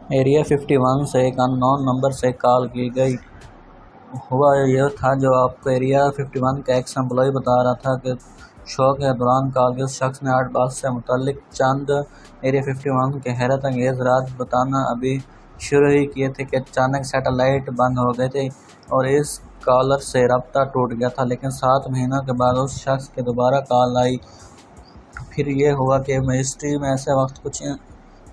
Area 51 से एक unknown number से कॉल की गई। हुआ यह था, जो आपको एरिया 51 का एक्स एम्प्लॉय बता रहा था कि शो के दौरान कॉल के उस शख्स ने 8 बात से मुतल्लिक चंद एरिया 51 के हैरत अंगेज़ राज बताना अभी शुरू ही किए थे कि अचानक सैटेलाइट बंद हो गए थे और इस कॉलर से रब्ता टूट गया था। लेकिन 7 महीनों के बाद उस शख्स की दोबारा कॉल आई। फिर ये हुआ कि मिस्ट्री में ऐसे वक्त कुछ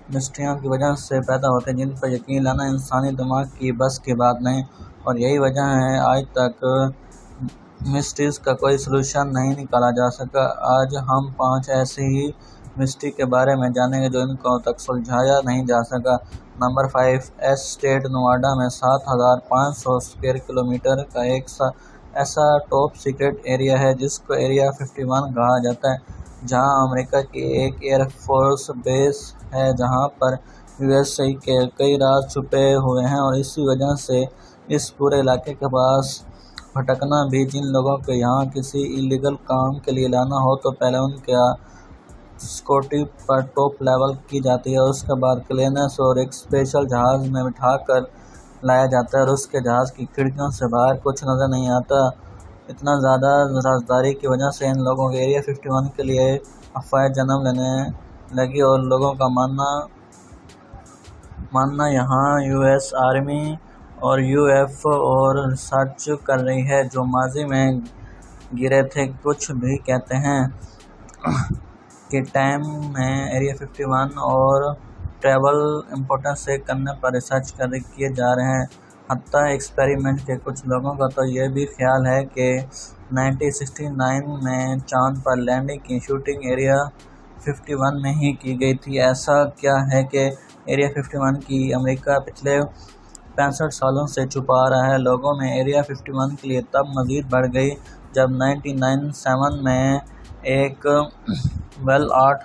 मिस्ट्रियों की वजह से पैदा होते हैं जिन पर यकीन लाना इंसानी दिमाग की बस की बात नहीं, और यही वजह है आज तक मिस्ट्रीज़ का कोई सलूशन नहीं निकाला जा सका। आज हम 5 ऐसे ही मिस्ट्री के बारे में जानेंगे जो इनको तक सुलझाया नहीं जा सका। नंबर 5, स्टेट नोवाडा में 7,500 स्क्वायर किलोमीटर का एक ऐसा टॉप सीक्रेट एरिया है जिसको एरिया 51 कहा जाता है, जहां अमेरिका की एक एयरफोर्स बेस है जहां पर यूएसए के कई राज छुपे हुए हैं। और इसी वजह से इस पूरे इलाके के पास भटकना भी, जिन लोगों को यहाँ किसी इलीगल काम के लिए लाना हो तो पहले उनके सिक्योरिटी पर टॉप लेवल की जाती है, उसके बाद क्लीयरेंस और एक स्पेशल जहाज़ में बिठा कर लाया जाता है और उसके जहाज़ की खिड़कियों से बाहर कुछ नज़र नहीं आता। इतना ज़्यादा राजदारी की वजह से इन लोगों के एरिया 51 के लिए अफवाहें जन्म लेने लगी और लोगों का मानना यहाँ यूएस आर्मी और यूएफओ और रिसर्च कर रही है जो माजी में गिरे थे। कुछ भी कहते हैं कि टाइम में एरिया 51 और ट्रैवल इम्पोर्टेंस से करने पर रिसर्च किए जा रहे हैं। हत्ता एक्सपेरिमेंट के कुछ लोगों का तो ये भी ख्याल है कि 1969 में चांद पर लैंडिंग की शूटिंग एरिया 51 में ही की गई थी। ऐसा क्या है कि एरिया 51 की अमेरिका पिछले 65 सालों से छुपा रहा है। लोगों में एरिया 51 के लिए तब मज़ीद बढ़ गई जब 1997 में एक वेल 8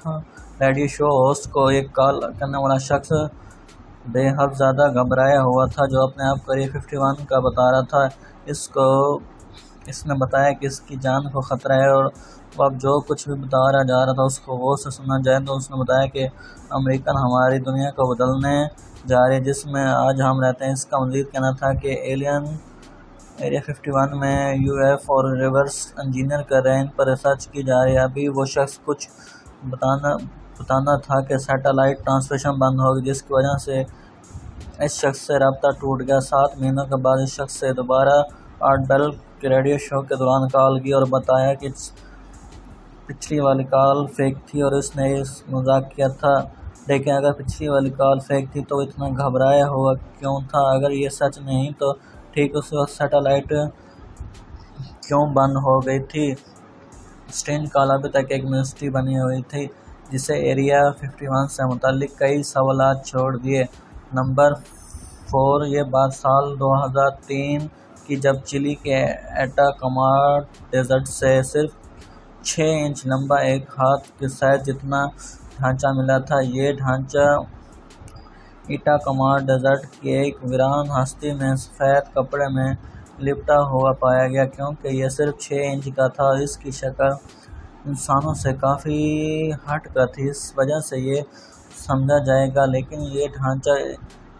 रेडियो शो होस्ट को एक कॉल करने वाला शख्स बेहद ज़्यादा घबराया हुआ था, जो अपने आप को एरिया 51 का बता रहा था। इसने बताया कि इसकी जान को ख़तरा है और अब जो कुछ भी बता रहा जा रहा था उसको गौर से सुना जाए तो उसने बताया कि अमेरिकन हमारी दुनिया को बदलने जा रही है जिसमें आज हम रहते हैं। इसका मज़ीद कहना था कि एलियन एरिया 51 में यूएफ और रिवर्स इंजीनियर कर रहे हैं, इन पर रिसर्च की जा रही है। अभी वो शख्स कुछ बताना था कि सैटेलाइट ट्रांसमिशन बंद हो गई जिसकी वजह से इस शख्स से रब्ता टूट गया। 7 महीनों के बाद इस शख्स से दोबारा आर्ट बेल के रेडियो शो के दौरान कॉल की और बताया कि पिछली वाली कॉल फेक थी और इसने इस मजाक किया था। लेकिन अगर पिछली वाली कॉल फेक थी तो इतना घबराया हुआ क्यों था? अगर ये सच नहीं तो ठीक उस वक्त सैटेलाइट क्यों बंद हो गई थी? स्ट्रेंज कॉल अभी तक एक मिस्ट्री बनी हुई थी जिसे एरिया 51 से मुताल्लिक कई सवालात छोड़ दिए। नंबर 4, ये बात साल 2003 की जब चिली के एटाकामा डेजर्ट से सिर्फ 6 इंच लंबा एक हाथ के साइज जितना ढांचा मिला था। ये ढांचा एटाकामा डेजर्ट की एक वीरान हस्ती में सफ़ेद कपड़े में लिपटा हुआ पाया गया। क्योंकि यह सिर्फ 6 इंच का था और इसकी शक्ल इंसानों से काफ़ी हट कर थी, इस वजह से ये समझा जाएगा। लेकिन ये ढांचा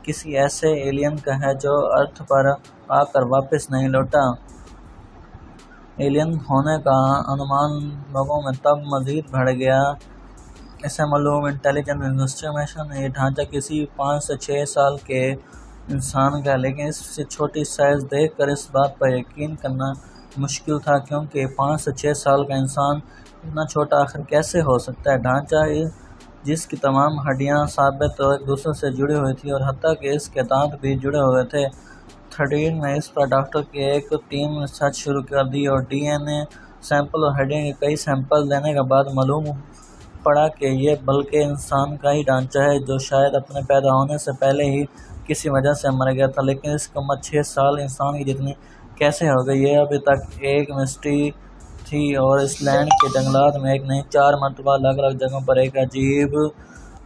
किसी ऐसे एलियन का है जो अर्थ पर आकर वापस नहीं लौटा। एलियन होने का अनुमान लोगों में तब मज़ीद बढ़ गया। इसे मालूम इंटेलिजेंट इन्वेस्टिगेशन ये ढांचा किसी 5 से 6 साल के इंसान का, लेकिन इससे छोटी साइज़ देखकर इस बात पर यकीन करना मुश्किल था क्योंकि 5 से 6 साल का इंसान इतना छोटा आखिर कैसे हो सकता है। ढांचा जिसकी तमाम हड्डियां साबित और एक दूसरे से जुड़ी हुई थी और हत्ता कि इसके दांत भी जुड़े हुए थे। 13 में इस पर डॉक्टर की एक टीम रिसर्च शुरू कर दी और डीएनए सैंपल और हड्डियों के कई सैंपल देने के बाद मालूम पड़ा कि ये बल्कि इंसान का ही ढांचा है जो शायद अपने पैदा होने से पहले ही किसी वजह से मर गया था। लेकिन इसकी उम्र 6 साल इंसान की जितनी कैसे हो गई, ये अभी तक एक मिस्ट्री थी। और इस लैंड के जंगलात में एक नहीं 4 मरतबा अलग अलग जगहों पर एक अजीब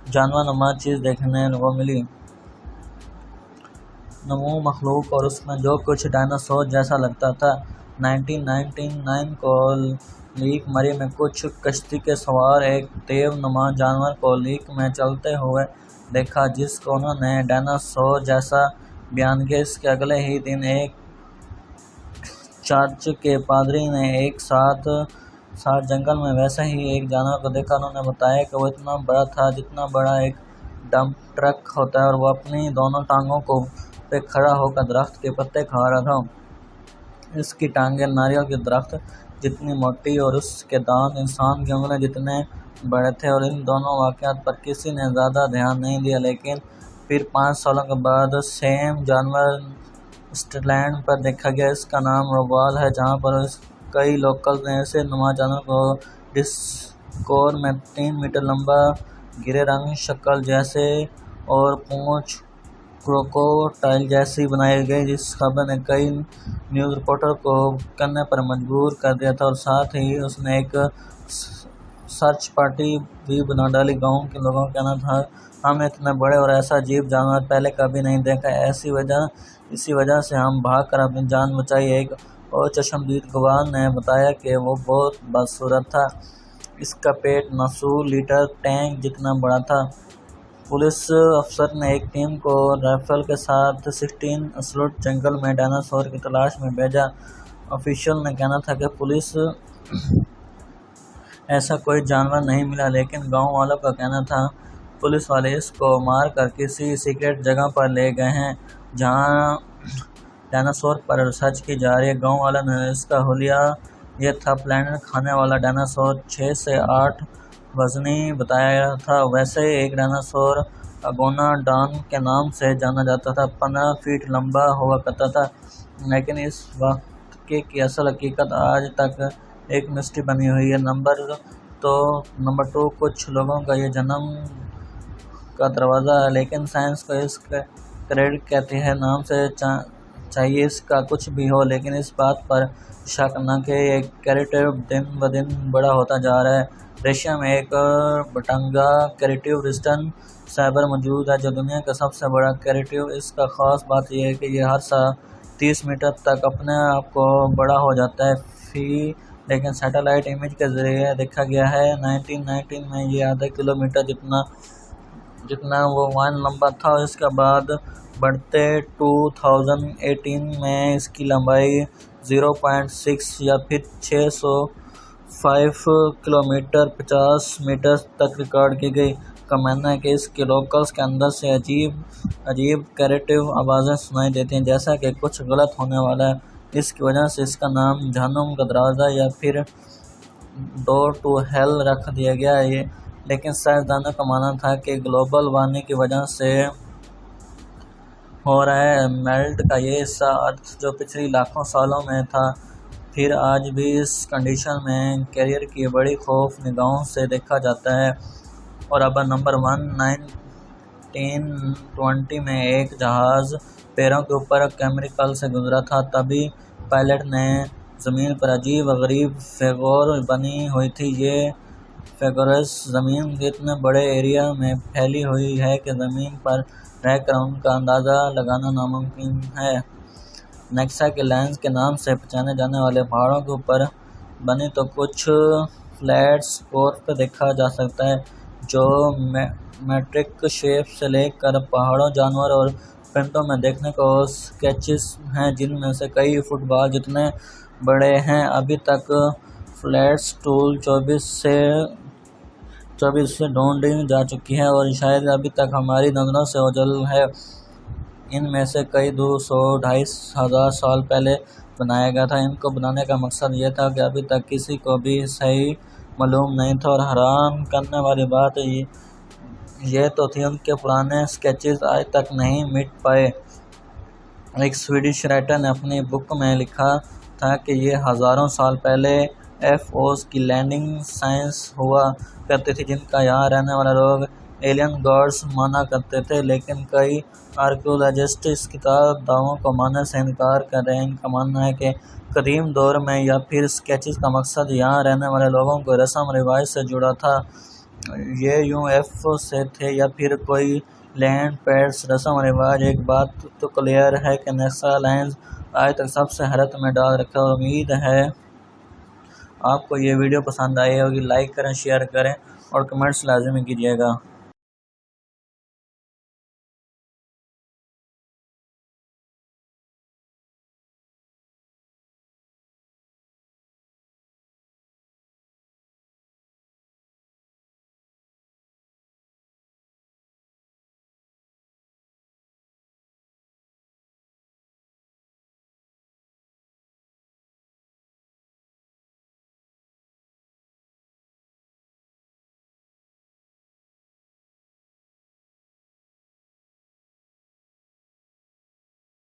जानवरनुमा चीज़ देखने को मिली, नमू मखलूक, और उसमें जो कुछ डायनासोर जैसा लगता था। 1999 को लीक मरी में कुछ कश्ती के सवार एक देव नुमा जानवर को लीक में चलते हुए دیکھا جس کو انہوں نے ڈائناسور جیسا بیان کیا۔ اس کے اگلے ہی دن ایک چرچ کے پادری نے ایک ساتھ جنگل میں ویسے ہی ایک جانور کو دیکھا۔ انہوں نے بتایا کہ وہ اتنا بڑا تھا جتنا بڑا ایک ڈمپ ٹرک ہوتا ہے، اور وہ اپنی دونوں ٹانگوں پہ کھڑا ہو کر درخت کے پتے کھا رہا تھا۔ اس کی ٹانگیں ناریل کے درخت جتنی موٹی اور اس کے دانت انسان کی انگلیاں جتنے بڑے تھے، اور ان دونوں واقعات پر کسی نے زیادہ دھیان نہیں دیا۔ لیکن پھر 5 سالوں کے بعد سیم جانور اسکاٹ لینڈ پر دیکھا گیا۔ اس کا نام روبال ہے، جہاں پر کئی لوکلز نے ایسے نما جانور کو ڈسکور میں 3 میٹر لمبا، گرے رنگ شکل جیسے اور پونچھ کروکوڈائل جیسی بنائی گئی، جس خبر نے کئی نیوز رپورٹر کو کرنے پر مجبور کر دیا تھا، اور ساتھ ہی اس نے ایک سرچ پارٹی بھی بنا ڈالی۔ گاؤں کے لوگوں کا کہنا تھا ہم نے اتنے بڑے اور ایسا عجیب جانور پہلے کبھی نہیں دیکھا، اسی وجہ سے ہم بھاگ کر اپنی جان بچائی۔ ایک اور چشمدید گواہ نے بتایا کہ وہ بہت بدصورت تھا، اس کا پیٹ 900 لیٹر ٹینک جتنا بڑا تھا۔ پولیس افسر نے ایک ٹیم کو رائفل کے ساتھ 16 اسلوٹ جنگل میں ڈائناسور کی تلاش میں بھیجا۔ آفیشل کا کہنا تھا کہ پولیس ایسا کوئی جانور نہیں ملا، لیکن گاؤں والوں کا کہنا تھا پولیس والے اس کو مار کر کسی سیکرٹ جگہ پر لے گئے ہیں جہاں ڈائناسور پر ریسرچ کی جا رہی ہے۔ گاؤں والوں نے اس کا حلیہ یہ تھا پلانٹ کھانے والا ڈائناسور، 6 سے 8 وزنی بتایا تھا۔ ویسے ایک ڈائناسور اگونا ڈان کے نام سے جانا جاتا تھا، 15 فٹ لمبا ہوا کرتا تھا، لیکن اس واقعے کی اصل حقیقت آج تک ایک مسٹری بنی ہوئی ہے۔ نمبر 2 کچھ لوگوں کا یہ جنم کا دروازہ ہے، لیکن سائنس کو اس کا کریڈٹ کہتی ہے۔ نام سے چاہیے اس کا کچھ بھی ہو، لیکن اس بات پر شک نہ کہ یہ کریٹو دن بدن بڑا ہوتا جا رہا ہے۔ رشیا میں ایک بٹنگا کریٹو ریزسٹنٹ سائبر موجود ہے، جو دنیا کا سب سے بڑا کریٹو۔ اس کا خاص بات یہ ہے کہ یہ ہر سال 30 میٹر تک اپنے آپ کو بڑا ہو جاتا ہے لیکن سیٹلائٹ امیج کے ذریعے دیکھا گیا ہے۔ 1919 میں یہ آدھا کلومیٹر جتنا وہ وائن لمبا تھا، اور اس کے بعد بڑھتے 2018 میں اس کی لمبائی 0.6 یا پھر 605 کلومیٹر 50 میٹر تک ریکارڈ کی گئی۔ کا ماننا ہے کہ اس کے لوکلز کے اندر سے عجیب کریٹو آوازیں سنائی دیتی ہیں، جیسا کہ کچھ غلط ہونے والا ہے۔ اس کی وجہ سے اس کا نام جہنم کا دروازہ یا پھر ڈور ٹو ہیل رکھ دیا گیا ہے۔ لیکن سائنسدانوں کا ماننا تھا کہ گلوبل وارمنگ کی وجہ سے ہو رہا ہے میلٹ کا یہ حصہ ارتھ جو پچھلی لاکھوں سالوں میں تھا، پھر آج بھی اس کنڈیشن میں کیریئر کی بڑی خوف نگاہوں سے دیکھا جاتا ہے۔ اور اب نمبر 1 1920 میں ایک جہاز پیروں کے اوپر کیمیکل سے گزرا تھا، تبھی پائلٹ نے زمین پر عجیب و غریب فگور بنی ہوئی تھی۔ یہ فگورز زمین کے اتنے بڑے ایریا میں پھیلی ہوئی ہے کہ زمین پر رہ کر ان کا اندازہ لگانا ناممکن ہے۔ نیکسا کے لینز کے نام سے پہچانے جانے والے پہاڑوں کے اوپر بنی تو کچھ فلیٹس کورف پہ دیکھا جا سکتا ہے، جو میٹرک شیپ سے لے کر پہاڑوں، جانور اور پرندوں میں دیکھنے کو اسکیچز ہیں، جن میں سے کئی فٹ بال جتنے بڑے ہیں۔ ابھی تک فلیٹس ٹول 24 سے ڈھونڈی جا چکی ہے، اور شاید ابھی تک ہماری نظروں سے اوجھل ہے۔ ان میں سے کئی 200-250 ہزار سال پہلے بنایا گیا تھا۔ ان کو بنانے کا مقصد یہ تھا کہ ابھی تک کسی کو بھی صحیح معلوم نہیں تھا، اور حیران کرنے والی بات یہ تو تھی ان کے پرانے اسکیچز آج تک نہیں مٹ پائے۔ ایک سویڈش رائٹر نے اپنی بک میں لکھا تھا کہ یہ ہزاروں سال پہلے UFOز کی لینڈنگ سائنس ہوا کرتی تھی، جن کا یہاں رہنے والے لوگ ایلین گاڈز مانا کرتے تھے، لیکن کئی آرکیولوجسٹ اس کی دعووں کو ماننے سے انکار کر رہے ہیں۔ ان کا ماننا ہے کہ قدیم دور میں یا پھر اسکیچز کا مقصد یہاں رہنے والے لوگوں کو رسم رواج سے جڑا تھا، یہ UFO سے تھے یا پھر کوئی لینڈ پیڈس رسم رواج۔ ایک بات تو کلیئر ہے کہ نیکسا لینز آج تک سب سے حیرت میں ڈال رکھا ہے۔ امید ہے آپ کو یہ ویڈیو پسند آئی ہوگی۔ لائک کریں، شیئر کریں اور کمنٹس لازمی کیجیے گا۔